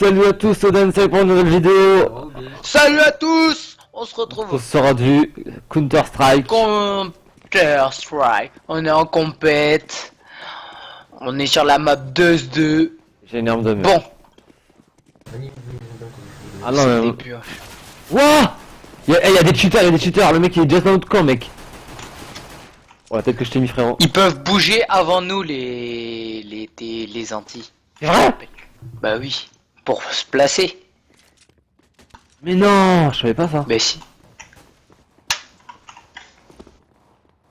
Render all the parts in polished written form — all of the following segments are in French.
Salut à tous, Odensei pour une nouvelle vidéo. Salut à tous. On se On retrouve sera du Counter Strike. Counter Strike. On est en compète. On est sur la map 2-2. J'ai une arme de merde. Bon. Ah C'est non, le mais... début, hein. Wouah, y a des cheaters, le mec il est just dans notre camp, mec. Oh la tête que je t'ai mis, frérot. Ils peuvent bouger avant nous les anti. C'est vrai? Bah oui. Pour se placer. Mais non, je savais pas ça. Bah si.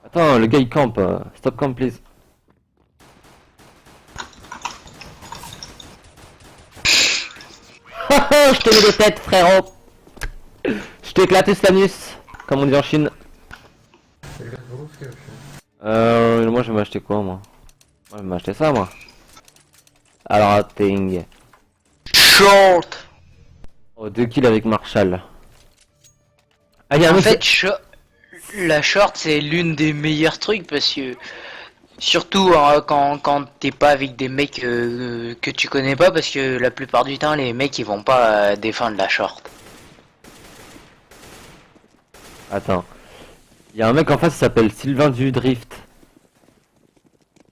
Attends, le gars il campe. Stop camp, please. Je te mets des têtes, frérot. Je t'éclate l'anus, comme on dit en Chine. Moi je vais m'acheter quoi, moi? Moi je vais m'acheter ça, moi. Alors, attends. Short. Oh, 2 kills avec Marshall. Ah, y a un En mec fait, la short c'est l'une des meilleurs trucs parce que surtout quand t'es pas avec des mecs que tu connais pas, parce que la plupart du temps les mecs ils vont pas défendre la short. Attends. Il y a un mec en face qui s'appelle Sylvain du Drift.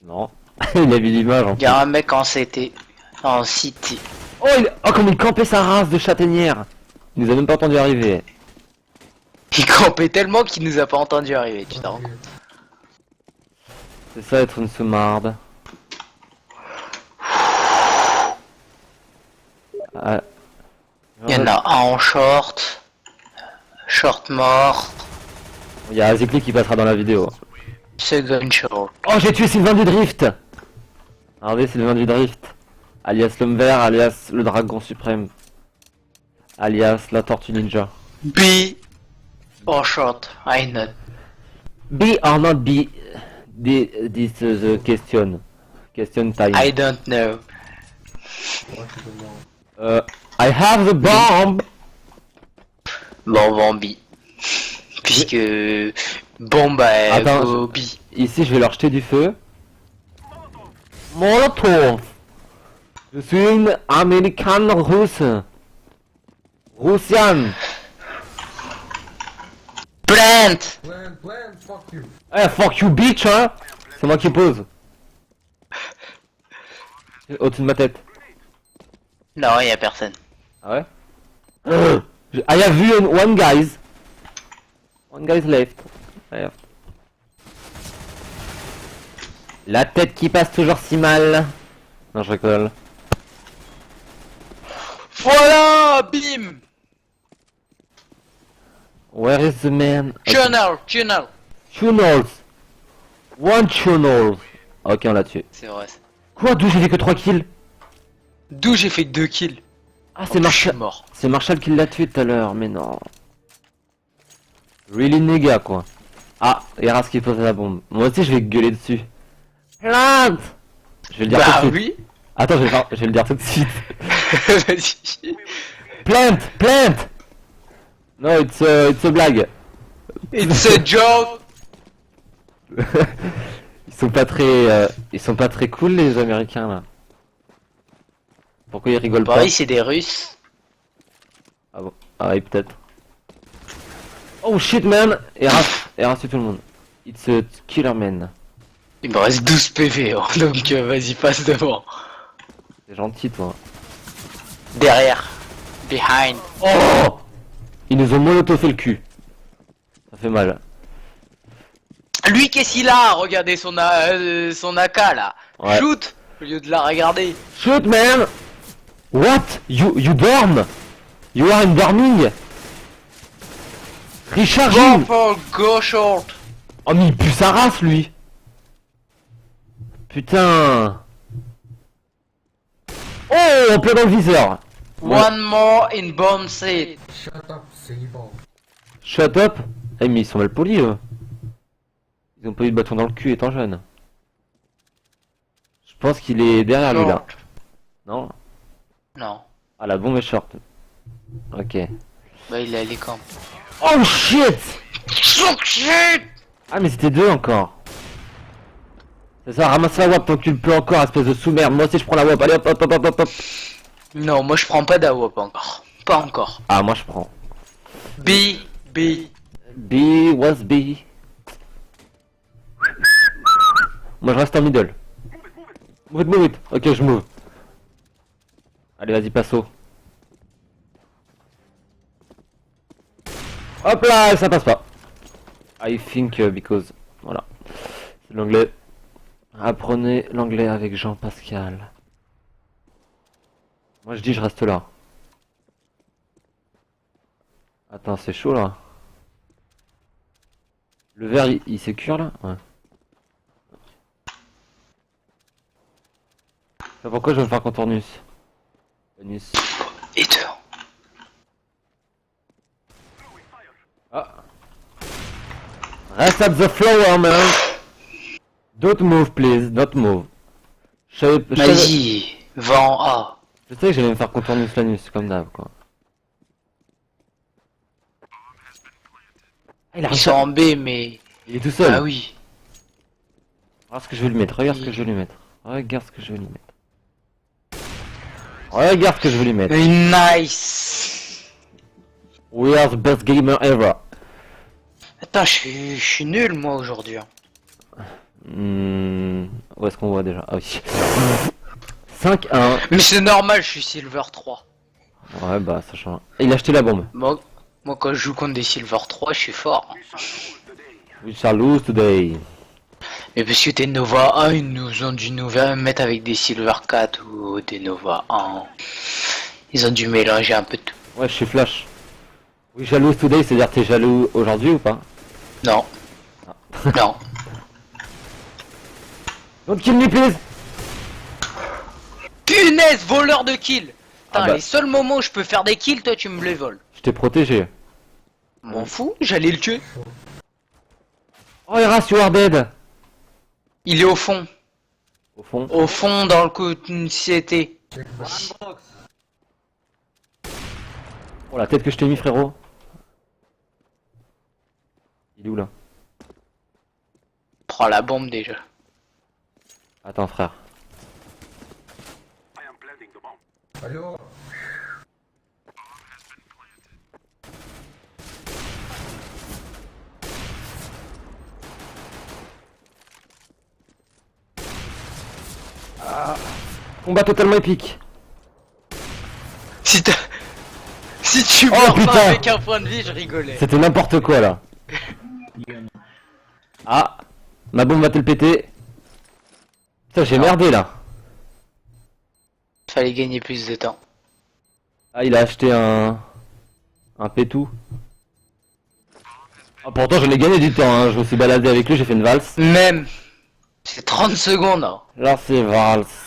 Non. Il a vu l'image en Il plus. y a un mec en CT, en city. Oh, comme il campait sa race de châtaignière. Il nous a même pas entendu arriver. Il campait tellement qu'il nous a pas entendu arriver, tu t'en rends compte? C'est ça être une sous-marde. Ah. Il y en a un en short, short mort, Il y a Azekli qui passera dans la vidéo. second short. Oh, j'ai tué Sylvain du Drift. Regardez, Sylvain du Drift. Alias l'homme vert, alias le dragon suprême. Alias la tortue ninja. B or short, I not. Be or not be, this is a question. Question time. I don't know. I have the bomb. Bon, bon, B. Puisque bon bah Attends, go B. Ici, je vais leur jeter du feu. Molotov. Je suis une américaine russe. Russienne. Plant. Plan, fuck you. Eh, fuck you, bitch, hein. C'est moi qui pose. Au-dessus de ma tête. Non, y a personne. Ah ouais? I have vu one guys. One guys left. La tête qui passe toujours si mal. Non, je rigole. Voilà, bim. Where is the man? Tunnel. Tunnels. One tunnel. Ok, on l'a tué. C'est vrai. Quoi? D'où j'ai fait que 3 kills? D'où j'ai fait 2 kills. Ah, Je c'est suis Marshall. mort. C'est Marshall qui l'a tué tout à l'heure, mais non. Really nigga, quoi. Ah, Eras qui pose la bombe. Moi aussi, je vais gueuler dessus. Plante. Je vais le dire Bah tout de suite. oui. Attends, je vais le dire tout de suite. Vas-y. Plant. No, it's a blague. It's a joke. Ils sont pas très cool, les Américains, là. Pourquoi ils rigolent pas? Pareil, c'est des Russes. Ah bon? Ah oui, peut-être. Oh shit, man! Eras tue tout le monde. It's a killer man. Il me reste 12 PV, hein, donc vas-y, passe devant. C'est gentil, toi. Derrière. Behind. Oh! Ils nous ont molotofé le cul. Ça fait mal. Lui, qu'est-ce qu'il a? Regardez son AK là. Ouais. Shoot au lieu de la regarder. Shoot, man! What? You burn? You are in burning? Recharging! Go for go short. Oh, mais il pue sa race, lui! Putain! Oh, en plein dans le viseur! Ouais. One more in bomb set. Shut up, c'est bon. Shut up! Eh, mais ils sont mal polis, eux. Ils ont pas eu de bâton dans le cul étant jeune. Je pense qu'il est derrière lui, là. Short. Non? Non. Ah, la bombe est short. Ok. Bah il a les camps. Oh shit! Shit. Ah, mais c'était 2 encore. C'est ça, ramasse la WAP tant que tu le peux encore, espèce de sous-merde. Moi aussi je prends la WAP. Allez hop hop hop hop hop hop. Non, moi je prends pas d'AWP encore. Pas encore. Ah, moi je prends. B, B. B, was B. Moi je reste en middle. Move it, move it. Ok, je move. Allez, vas-y, passo. Hop là, ça passe pas. I think because. Voilà. C'est l'anglais. Apprenez l'anglais avec Jean-Pascal. Moi je dis je reste là. Attends, c'est chaud là. Le verre il sécure là? Ouais. C'est pourquoi je vais me faire contournus. Bonus. Et deux. Ah. Rest at the floor man. Don't move please, don't move. Vas-y, va en A. Je sais que j'allais me faire contournus l'anus comme d'hab quoi. Ah, il a Ils sont en B, mais. Il est tout seul. Ah oui. Regarde ce que je vais lui mettre, regarde ce que je vais lui mettre. Regarde ce que je vais lui mettre. Regarde ce que je vais lui mettre. Nice. We are the best gamer ever. Attends, je suis nul moi aujourd'hui. Hein. Où est-ce qu'on voit déjà? Ah oui. 5-1. Mais c'est normal, je suis Silver 3. Ouais bah ça change. Il a acheté la bombe. Moi quand je joue contre des Silver 3, je suis fort. Hein. We shall lose today. Mais parce que t'es Nova 1, ils nous ont dû nous mettre avec des Silver 4 ou des Nova 1. Ils ont dû mélanger un peu tout. Ouais je suis flash. We shall lose today, c'est-à-dire t'es jaloux aujourd'hui ou pas? Non. Non. Don't kill me please. Punaise, voleur de kills. Putain, Ah bah. les seuls moments où je peux faire des kills, toi tu me les voles. Je t'ai protégé. M'en fous, j'allais le tuer. Oh Eras, you are dead. Il est au fond. Au fond. Au fond dans le coup CT. Check box. Oh la tête que je t'ai mis frérot. Il est où là? Prends la bombe déjà. Attends frère. Allô? Combat totalement épique. Si t'as... Si tu Oh, meurs putain. pas avec un point de vie, je rigolais. C'était n'importe quoi là. Ah, ma bombe va te le péter. Putain, j'ai Non. merdé là. Fallait gagner plus de temps. Ah, il a acheté un pétou. Ah, pourtant, je l'ai gagné du temps. Hein. Je me suis baladé avec lui, j'ai fait une valse. Même. C'est 30 secondes. Hein. Là, c'est valse.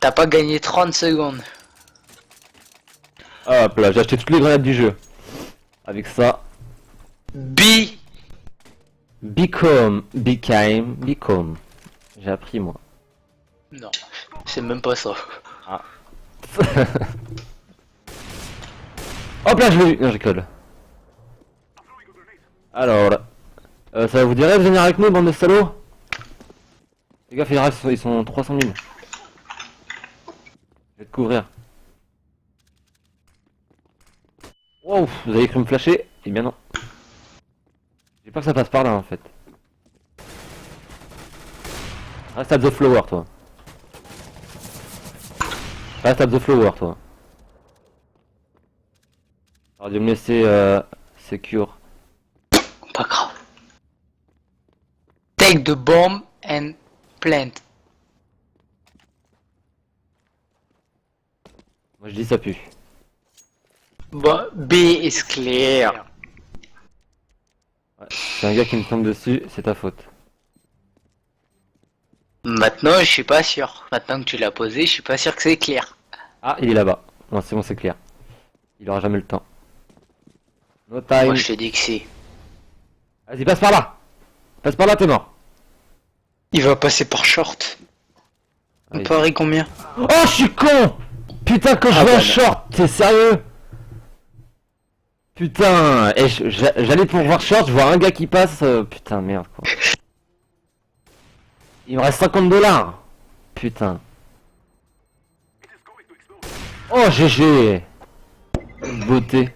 T'as pas gagné 30 secondes. Hop là, j'ai acheté toutes les grenades du jeu. Avec ça, B. become. J'ai appris moi. Non. C'est même pas ça. Hop là, je l'ai eu. Non, je colle. Alors, ça vous dirait de venir avec nous, bande de salauds? Les gars, fédéraux, ils sont 300 000. Je vais te couvrir. Wow, vous avez cru me flasher? Eh bien non. J'ai peur que ça passe par là en fait. Reste at the flower toi. Reste at the flower toi. Alors de me laisser secure. Pas grave. Take the bomb and plant. Moi je dis ça pue. Bon, B is clear. Ouais. C'est un gars qui me tombe dessus, c'est ta faute. Maintenant, je suis pas sûr. Maintenant que tu l'as posé, je suis pas sûr que c'est clair. Ah, il est là-bas. Bon, c'est bon, c'est clair. Il aura jamais le temps. No time. Moi, je te dis que si. Vas-y, passe par là. Passe par là, t'es mort. Il va passer par short. On Allez. parie combien? Oh, je suis con. Putain, quand je Ah vais bah en non. short, t'es sérieux? Putain, eh, j'allais pour voir short, je vois un gars qui passe, putain, merde quoi. Il me reste 50 $. Putain. Oh GG. Beauté.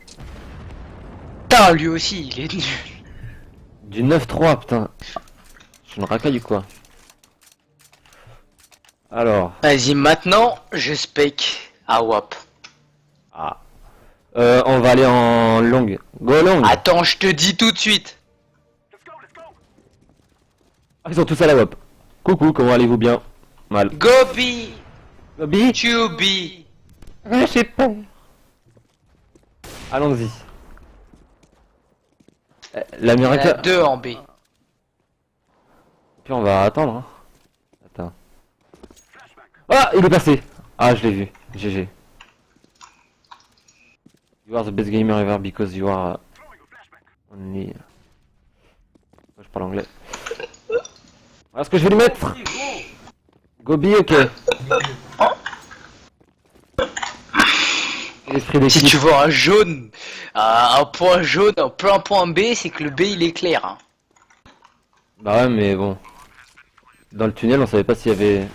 Putain, lui aussi, il est nul. Du 9-3 putain. Je suis une racaille ou quoi? Alors. Vas-y, maintenant, je spec à WAP. Ah. On va aller en long. Go long. Attends, je te dis tout de suite. Ah, ils sont tous à la WAP. Coucou, comment allez-vous bien? Mal. Gobi, Lobby. Tubi. J'ai peur. Allons-y. Il y en a L'américain. deux en B. Puis on va attendre. Hein. Attends. Ah, il est passé. Ah, je l'ai vu. GG. You are the best gamer ever because you are only. Moi, je parle anglais. Voilà ce que je vais lui mettre. Gobi, ok. L'esprit Si d'équipe. tu vois un jaune, un point jaune en plein point B, c'est que le B il est clair. Hein. Bah ouais, mais bon. Dans le tunnel, on savait pas s'il y avait.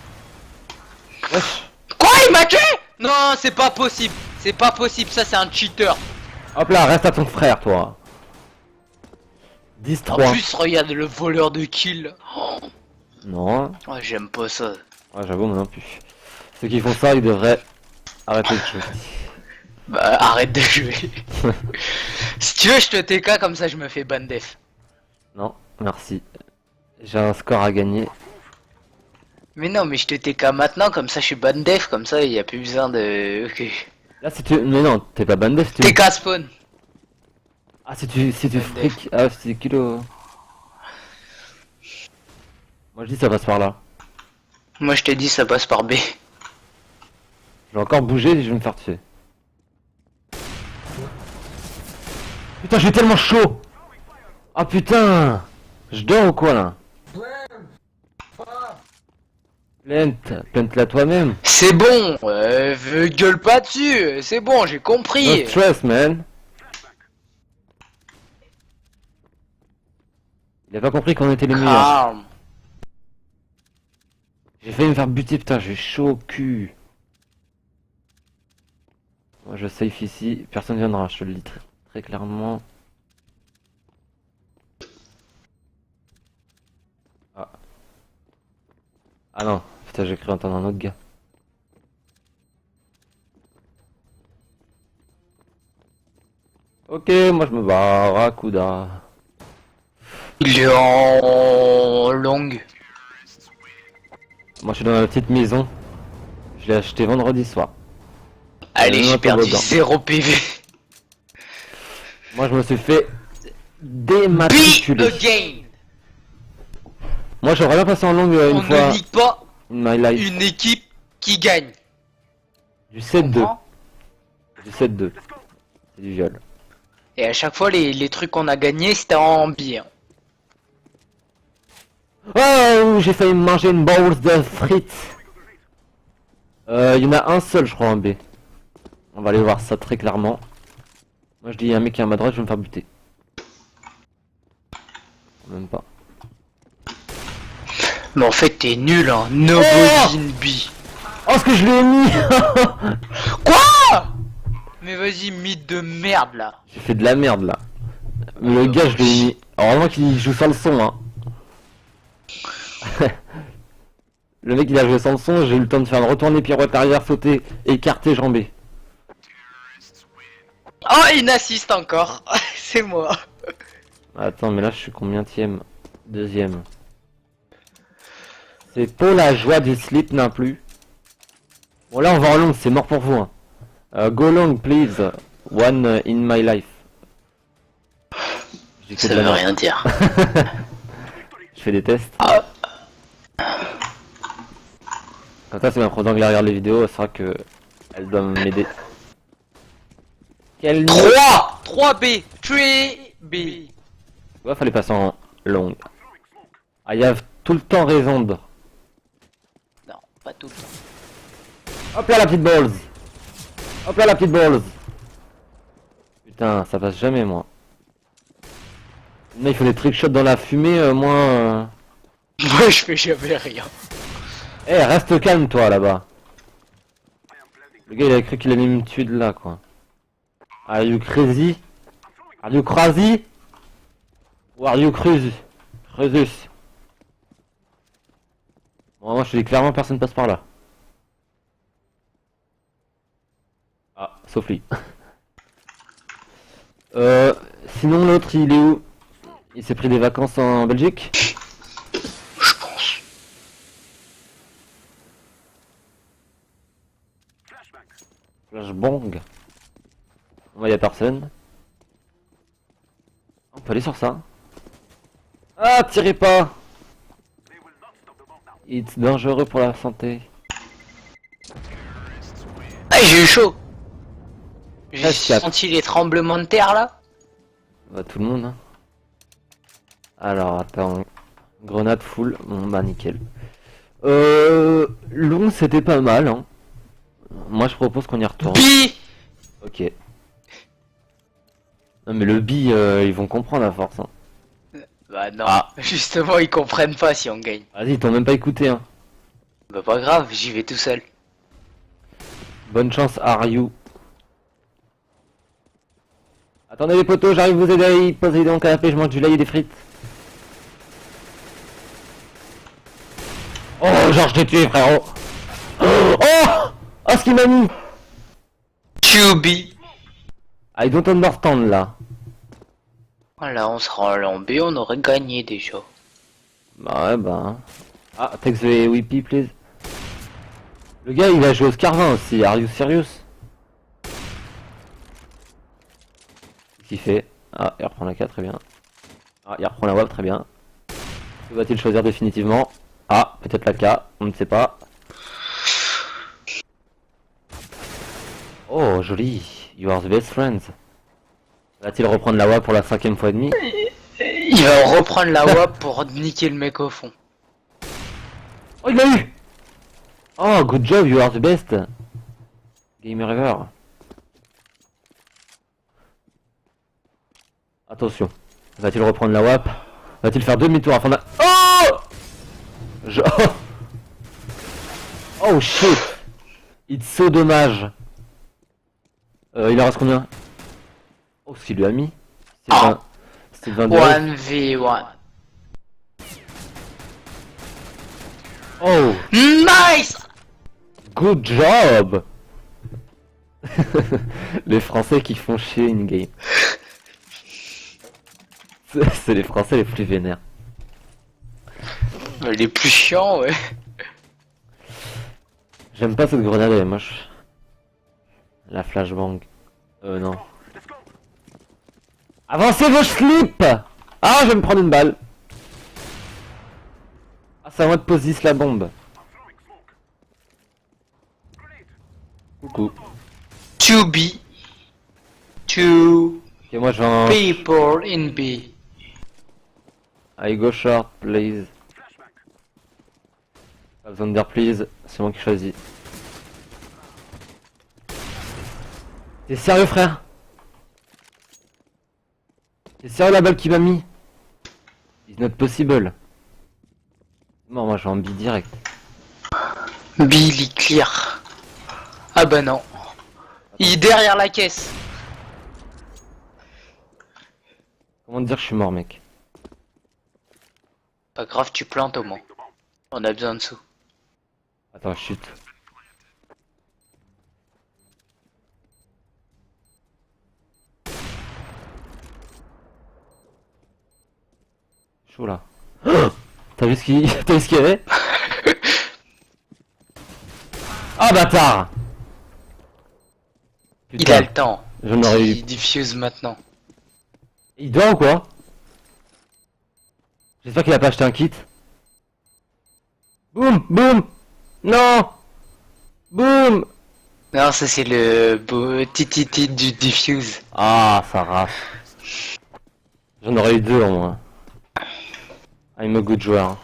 Wesh. Quoi, il m'a tué? Non, c'est pas possible. C'est pas possible, ça c'est un cheater. Hop là, reste à ton frère, toi. En 10-3. plus, regarde le voleur de kill. Oh, Non. ouais, j'aime pas ça. Ouais, j'avoue, moi non plus. Ceux qui font ça, ils devraient arrêter de jouer. Bah, arrête de jouer. Si tu veux, je te TK comme ça, je me fais ban def. Non, merci. J'ai un score à gagner. Mais non, mais je te TK maintenant, comme ça je suis ban def, comme ça il y a plus besoin de. Ok. Là, si tu. Mais non, t'es pas bandef, tu. TK spawn. Ah, si tu Bandef. fric. Ah, c'est kilo. Moi, je dis ça passe par là. Moi je te dis, ça passe par B. Je vais encore bouger et je vais me faire tuer. Putain, j'ai tellement chaud! Ah putain! Je dors ou quoi là? Plainte-la toi-même. C'est bon, gueule pas dessus, c'est bon, j'ai compris. No stress, man. Il a pas compris qu'on était les meilleurs. Calme. J'ai failli me faire buter, putain, j'ai chaud au cul. Moi je safe ici, personne viendra, je te le dis très clairement. Ah. Ah non, putain, j'ai cru entendre un autre gars. Ok, moi je me barre, Rakuda. Il est en longue. Moi je suis dans la petite maison. Je l'ai acheté vendredi soir. Allez, j'ai un perdu toboggan. 0 PV. Moi je me suis fait Be dématriculer. again. Moi j'aurais bien passé en longue On une fois ne nique pas in my life. une équipe qui gagne. Du 7-2. Comprends? Du 7-2. C'est du viol. Et à chaque fois, les trucs qu'on a gagnés, c'était en billes. Oh, j'ai failli me manger une bourse de frites. Il y en a un seul, je crois, en B. On va aller voir ça très clairement. Moi, je dis, il y a un mec qui est à ma droite, je vais me faire buter. Même pas. Mais en fait, t'es nul, hein. Nobody in B. Oh, ce que je l'ai mis. Quoi? Mais vas-y, mythe de merde, là. J'ai fait de la merde, là. Mais le gars, je l'ai mis. Heureusement qu'il joue sans le son, hein. Le mec, il a joué sans le son, j'ai eu le temps de faire un retourner pirouette arrière, sauter, écarter, jambé. Oh, une assist encore. C'est moi. Attends, mais là, je suis combienième? Deuxième. C'est pas la joie du slip non plus. Bon, là, on va en long, c'est mort pour vous. Hein. Go long, please. One in my life. J'ai que Ça de la veut merde. rien dire. Je fais des tests. Ah. Quand ça, c'est ma prof d'anglais regarde les vidéos, elle saura que elle doit m'aider. Quel 3 B. 3 B. Ouais, fallait passer en long. I have tout le temps raison de. Non, pas tout le temps. Hop là la petite balls. Hop là la petite balls. Putain, ça passe jamais moi. Là, il faut des trickshots dans la fumée, moins... Moi, je fais jamais rien. Eh, reste calme toi là-bas. Le gars il a cru qu'il allait me tuer de là quoi. Are you crazy? Are you crazy? Ou are you crazy? Crazus. Bon moi je te dis clairement personne passe par là. Ah, sauf lui. Sinon l'autre il est où? Il s'est pris des vacances en Belgique? Je pense. Flashbang. Moi y a personne. On peut aller sur ça. Ah, tirez pas! It's dangereux pour la santé. Ah, j'ai eu chaud. J'ai Presque quatre. senti les tremblements de terre là. Bah tout le monde hein. Alors attends. Grenade full. Bon bah nickel. Long c'était pas mal hein. Moi je propose qu'on y retourne. Bi. Ok. Non mais le bi ils vont comprendre à force hein. Bah non. Ah. Justement, ils comprennent pas si on gagne. Vas-y ils t'ont même pas écouté hein. Bah pas grave, j'y vais tout seul. Bonne chance Ariou. Attendez les potos, j'arrive vous aider. Posez donc canapé, je mange du lait et des frites. Oh genre je t'ai tué frérot. Oh oh ce qu'il m'a mis. Tubi. I don't understand là. Voilà, on sera en B, on aurait gagné déjà. Bah ouais bah. Ah text the whippy please. Le gars il a joué au Scarvin aussi, are you serious? Qu'est-ce qu'il fait? Ah il reprend la K très bien. Ah il reprend la WAP très bien. Que va-t-il choisir définitivement? Ah peut-être la K, on ne sait pas. Oh joli, you are the best friends. Va-t-il reprendre la WAP pour la 5ème fois et demie? Il va reprendre la WAP pour niquer le mec au fond. Oh il l'a eu. Oh good job, you are the best. Gamer ever. Attention. Va-t-il reprendre la WAP? Va-t-il faire demi-tour afin de... Oh je... Oh shit. It's so dommage. Il en reste combien? Oh ce qu'il lui a mis. C'était 20 1v1. Oh Nice. good job. Les Français qui font chier une game. C'est les Français les plus vénères. Les plus chiants, ouais. J'aime pas cette grenade, elle est moche. La flashbang. Non. Avancez vos slips. Ah, je vais me prendre une balle. Ah, c'est à moi de poser la bombe. Coucou. To be. To Ok, moi je vais en... people in B. I go short, please. Pas besoin de dire please, c'est moi qui choisis. T'es sérieux frère? T'es sérieux la balle qui m'a mis? It's not possible. Non, moi je vais en bi direct. Billy clear. Ah bah non. Il est derrière la caisse. Comment te dire que je suis mort mec? Pas grave, tu plantes au moins. On a besoin de sous. Attends, chute. Chaud là. T'as vu ce qu'il T'as vu ce qu'il y avait? Ah bâtard! Il a le temps. j'en aurais eu. Il diffuse maintenant. Il dort ou quoi? J'espère qu'il a pas acheté un kit. Boum! Boum! Non! Boum! Non, ça c'est le beau tititi du diffuse. Ah, ça rase. J'en aurais eu deux au moins. I'm a good joueur.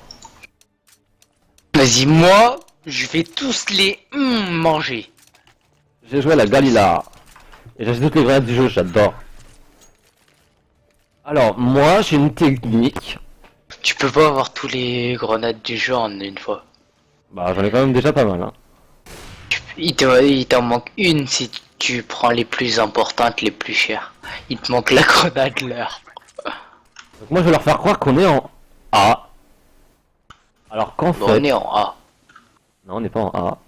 Vas-y, moi, je vais tous les manger. J'ai joué à la Galila. Et j'achète toutes les grenades du jeu, j'adore. Alors, moi, j'ai une technique. Tu peux pas avoir tous les grenades du jeu en une fois. Bah, j'en ai quand même déjà pas mal, hein. Il t'en manque une si tu prends les plus importantes, les plus chères. Il te manque la grenade l'heure. Donc moi je vais leur faire croire qu'on est en A. Alors qu'en Bon, fait... on est en A. Non, on n'est pas en A.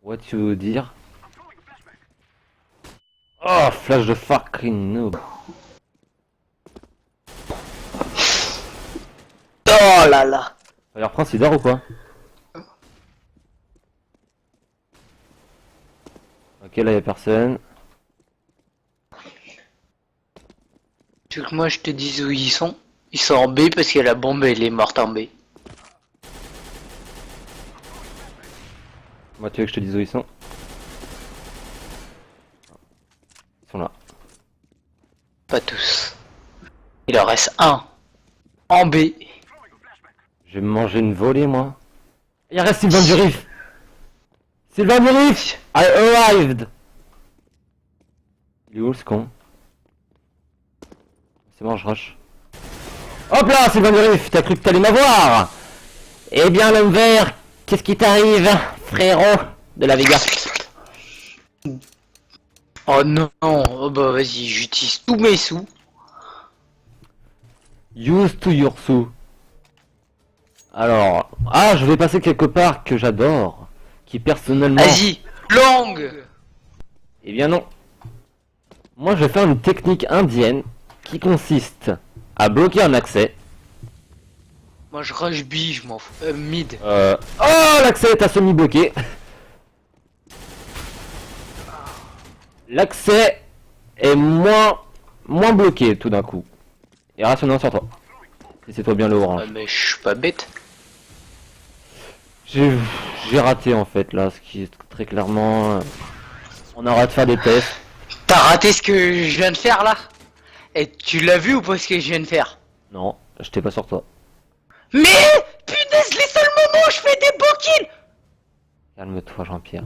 What tu veux dire? Oh, flash de fucking noob. Oh là là. Il reprend s'il dort ou quoi? Ok, là y'a personne. Tu veux que moi je te dise où ils sont? Ils sont en B parce que la bombe elle est morte en B. Moi, tu veux que je te dise où ils sont? Ils sont là. Pas tous. Il en reste un. En B. Je vais me manger une volée, moi. Il reste Sylvain Durif. Sylvain Durif! I arrived! Il est où ce con? C'est bon, je rush. Hop là, Sylvain Durif, t'as cru que t'allais m'avoir? Eh bien, l'homme vert, qu'est-ce qui t'arrive, frérot de la Vega? Oh non. Oh bah vas-y, j'utilise tous mes sous. Use to your sous. Alors, ah, je vais passer quelque part que j'adore, qui personnellement... Vas-y. Longue. Eh bien non. Moi, je vais faire une technique indienne qui consiste à bloquer un accès. Moi je rush B, je m'en fous. Mid. Oh, l'accès est à semi-bloqué. L'accès est moins bloqué tout d'un coup. Et rationnant sur toi. Et c'est toi bien le orange. Mais je suis pas bête. J'ai raté en fait là, ce qui est très clairement... on aura de faire des tests. T'as raté ce que je viens de faire là? Et tu l'as vu ou pas ce que je viens de faire? Non, j'étais pas sur toi. Mais punaise, les seuls moments où je fais des beaux kills. Calme-toi Jean-Pierre.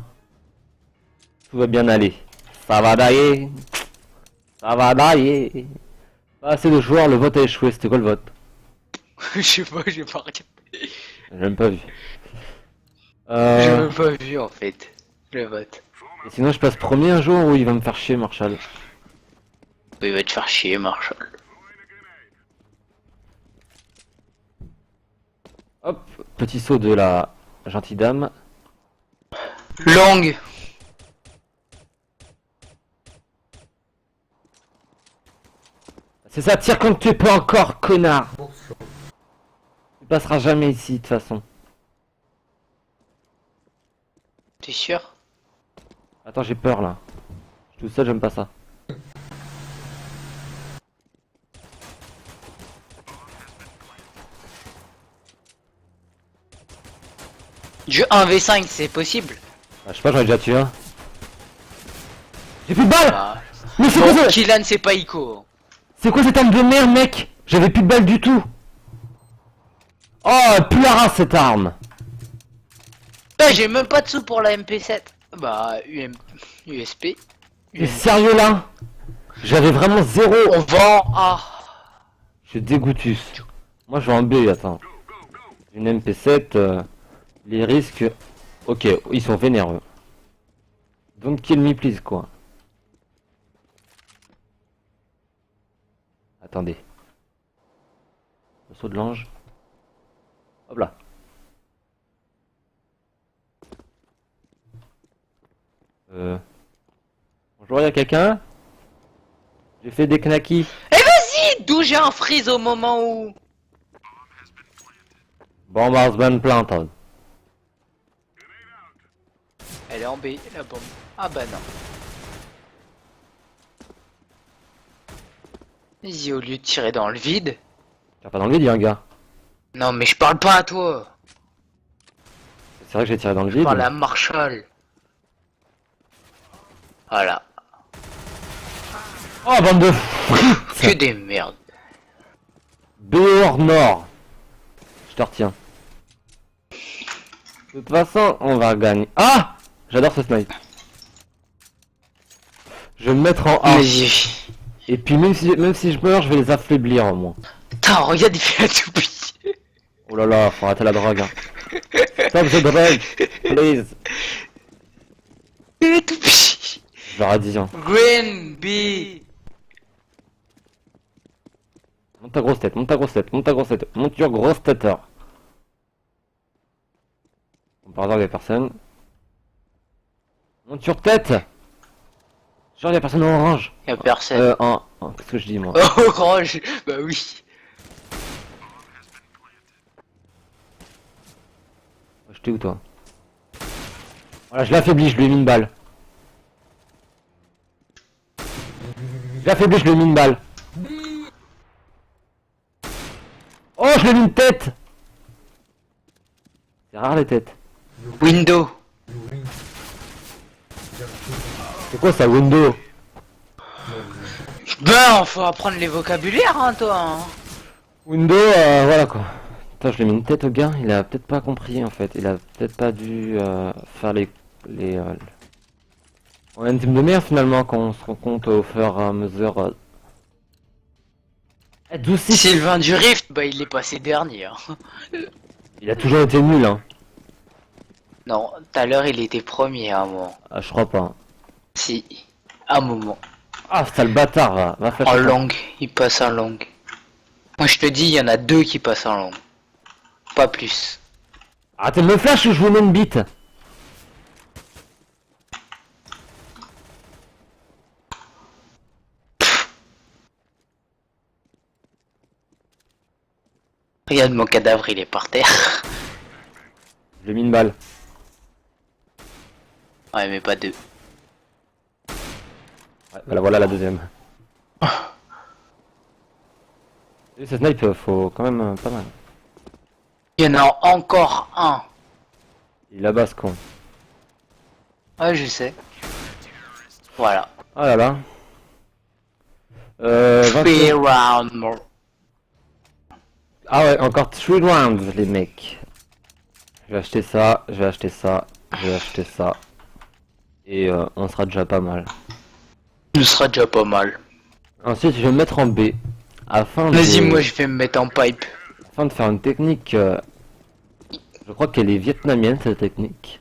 Tout va bien aller. Ça va d'aller. Ça va d'aller. Pas assez de joueurs, le vote a échoué. C'était quoi le vote? Je sais pas, j'ai pas regardé. J'ai même pas vu. J'ai même pas vu en fait le vote. Et sinon je passe premier un jour où il va me faire chier Marshall. Il va te faire chier, Marshall. Hop, petit saut de la gentille dame. Longue. C'est ça, tire quand tu peux encore, connard. Tu passeras jamais ici de toute façon. T'es sûr? Attends, j'ai peur là. Je suis tout seul, j'aime pas ça. Du 1v5, c'est possible? Ah, je sais pas, j'en ai déjà tué un. J'ai plus de balles. Ah. Mais c'est quoi Bon, ça? Kylan, c'est pas Ico. C'est quoi cette arme de merde, mec? J'avais plus de balles du tout. Oh, plus la race cette arme. Bah, j'ai même pas de sous pour la MP7. Bah, USP. T'es sérieux là? J'avais vraiment zéro. On vend A. Je suis dégoûtus. Moi je vais en B, attends. Une MP7, les risques... Ok, ils sont vénéreux. Don't kill me please, quoi. Attendez. Le saut de l'ange. Hop là. Bonjour, y'a quelqu'un? J'ai fait des knackis. Eh vas-y, d'où j'ai un freeze au moment où... Bombardment planted. Elle est en B, la bombe. Ah bah non. Vas-y, au lieu de tirer dans le vide. Tire pas dans le vide, y'a un gars. Non mais je parle pas à toi. C'est vrai que j'ai tiré dans le Je vide. parle à Marshall. Voilà. Oh, bande de... Que des merdes. Dehors nord. Je te retiens. De toute façon, on va gagner. Ah! J'adore ce snipe. Je vais me mettre en A. Vas-y. Et puis même si je meurs, je vais les affaiblir au moins. Putain, regarde, il fait la toupie. Oh là là, faut arrêter la drogue. Hein. Stop the drag, please. Il est tout petit. Je leur ai dit, hein. Green B. Monte ta grosse tête, monte ta grosse tête, monte ta grosse tête, monte your grosse tête. Bon, par hasard, il y a personne. Monte your tête. Genre, il y a personne en orange. Y'a personne. Qu'est-ce que je dis, moi? Oh, orange. Bah oui. J'étais où, toi? Voilà, je l'affaiblis, je lui ai mis une balle. Je l'affaiblis, je lui ai mis une balle. Oh, je lui ai mis une tête. C'est rare, les têtes. Window. C'est quoi, ça, window? Ben, faut apprendre les vocabulaires, hein, toi. Hein. Window, voilà, quoi. Attends, je lui ai mis une tête au gars, il a peut-être pas compris, en fait. Il a peut-être pas dû faire On a une team de merde, finalement, quand on se rend compte au fur et à mesure. Douci, Sylvain du Rift, bah il est passé dernier. Hein. il a toujours été nul, hein. Non, tout à l'heure il était premier à un moment. Ah, je crois pas. Si, à un moment. Ah, sale bâtard, va faire En chier. langue, il passe en langue. Moi je te dis, il y en a deux qui passent en langue. Pas plus. Arrêtez de me flash ou je vous mets une bite. Regarde mon cadavre, il est par terre. Je lui ai mis une balle. Ouais, mais pas deux. Ouais, voilà la deuxième. Et ce snipe, faut quand même pas mal. Il y en a encore un. Il est là-bas, ce con. Ouais, je sais. Voilà. Oh là là. 3 21. rounds more. Ah ouais, encore 3 rounds, les mecs. Je vais acheter ça, je vais acheter ça, je vais acheter ça. Et on sera déjà pas mal. Ce sera déjà pas mal. Ensuite, je vais me mettre en B. Afin Vas-y, de... moi je vais me mettre en pipe. Afin de faire une technique... je crois qu'elle est vietnamienne, cette technique.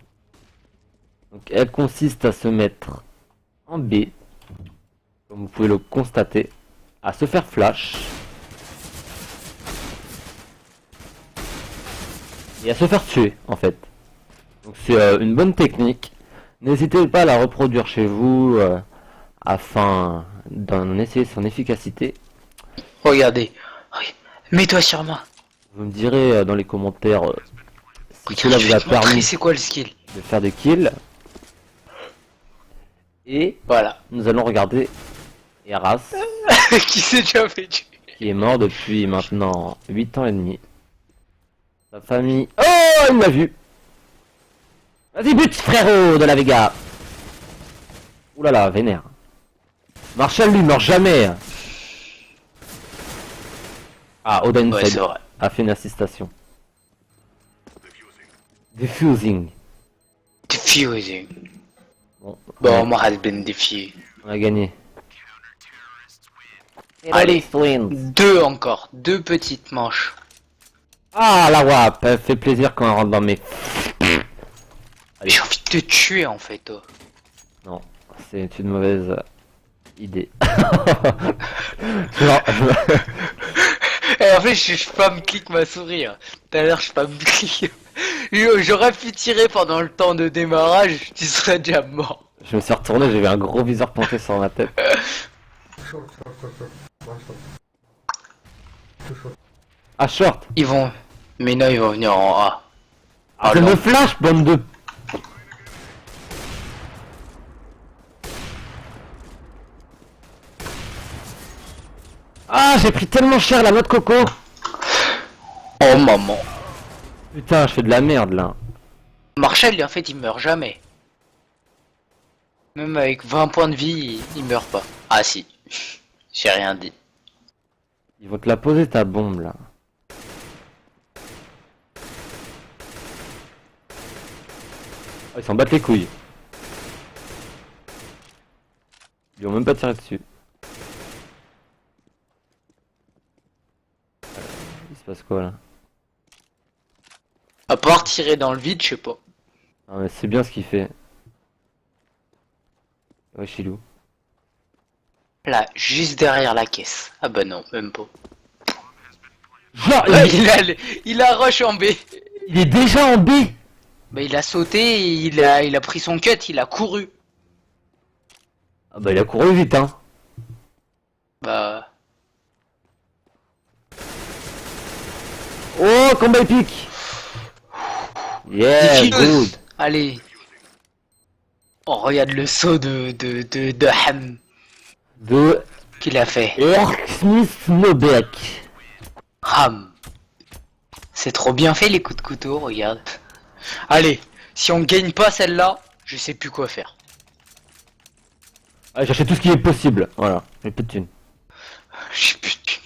Donc, elle consiste à se mettre en B. Comme vous pouvez le constater. À se faire flash. Et à se faire tuer, en fait. Donc c'est une bonne technique. N'hésitez pas à la reproduire chez vous afin d'en essayer son efficacité. Regardez. Mets-toi sur moi. Vous me direz dans les commentaires si Regarde, cela je vous a vais te montrer permis c'est quoi le skill. de faire des kills. Et Voilà. nous allons regarder Eras, Qui s'est déjà fait tuer. qui est mort depuis maintenant 8 ans et demi. Sa famille... Oh, il m'a vu. Vas-y, bute, frérot de la Vega. Oulala, vénère. Marshall, lui, meurt jamais. Ah, Odin Ouais, c'est vrai. a fait une assistation. Diffusing. Diffusing. Bon, Bon, has been diffused. on a gagné. Allez. Terrorist wins. Deux encore. Deux petites manches. Ah, la WAP, elle fait plaisir quand elle rentre dans mes... Allez. J'ai envie de te tuer en fait, toi. Non, c'est une mauvaise idée. Non, Et en fait, je spam clique ma souris. Hein. Tout à l'heure, je spam clique. J'aurais pu tirer pendant le temps de démarrage, tu serais déjà mort. je me suis retourné, j'ai vu un gros viseur pointé sur ma tête. Ah, short. Ils vont... Mais non, ils vont venir en A. Ah, Oh, c'est non. me flash, bande de... Ah, j'ai pris tellement cher la noix de coco. Oh maman. Putain, je fais de la merde là. Marshall, en fait, il meurt jamais. Même avec 20 points de vie, il meurt pas. Ah si. J'ai rien dit. Ils vont te la poser ta bombe là. Oh, ils s'en battent les couilles. Ils ont même pas tiré dessus. Il se passe quoi là? À part tirer dans le vide, je sais pas. Ah, mais c'est bien ce qu'il fait. Ouais, Chilou. Là, juste derrière la caisse. Ah bah non, même pas. Genre, Ah, il a rush en B. il est déjà en B. Bah il a sauté, il a pris son cut, il a couru. Ah bah il a couru vite, hein. Bah... Oh, combat épique. Yeah, Diffuse. good. Allez. Oh, regarde le saut de Ham De qu'il a fait. Erk Smith Nobeck. Ham. C'est trop bien fait les coups de couteau, regarde. Allez, si on gagne pas celle-là, je sais plus quoi faire. Allez, j'achète tout ce qui est possible. Voilà, j'ai plus de thunes. Je plus de thunes.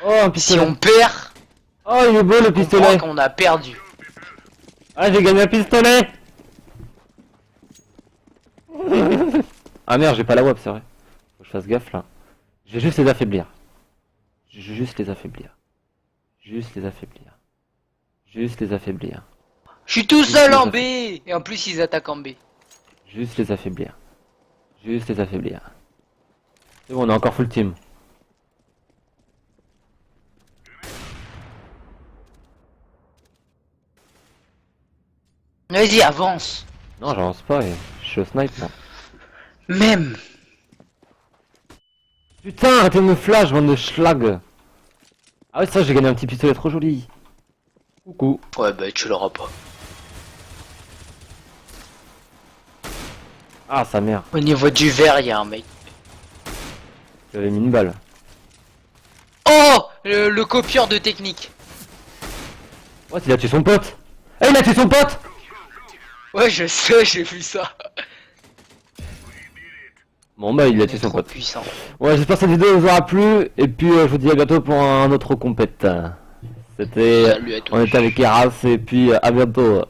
Oh, un Si pistolet. on perd, Oh, il est beau le on croit pistolet. qu'on a perdu. Ah, j'ai gagné un pistolet. Ah merde, j'ai pas la web, c'est vrai. Faut que je fasse gaffe là. Je vais juste les affaiblir. Je vais juste les affaiblir. Juste les affaiblir. Juste les affaiblir. Je suis tout seul en B. Et en plus, ils attaquent en B. Juste les affaiblir. Juste les affaiblir. C'est bon, on a encore full team. Vas-y, avance. Non, j'avance pas, je suis au snipe moi. Même. Putain, arrêtez de me flash, bande de schlag. Ah ouais, ça, j'ai gagné un petit pistolet trop joli. Coucou. Ouais, bah tu l'auras pas. Ah, sa mère. Au niveau du verre, il y a un mec. J'avais mis une balle. Oh, le copieur de technique. Ouais, il a tué son pote. Eh, il a tué son pote. Ouais, je sais, j'ai vu ça. Bon bah, il a Il tué est son trop pote. puissant. Ouais, j'espère que cette vidéo vous aura plu. Et puis, je vous dis à bientôt pour un autre compète. C'était... Salut à tous. On était avec Eras et puis à bientôt.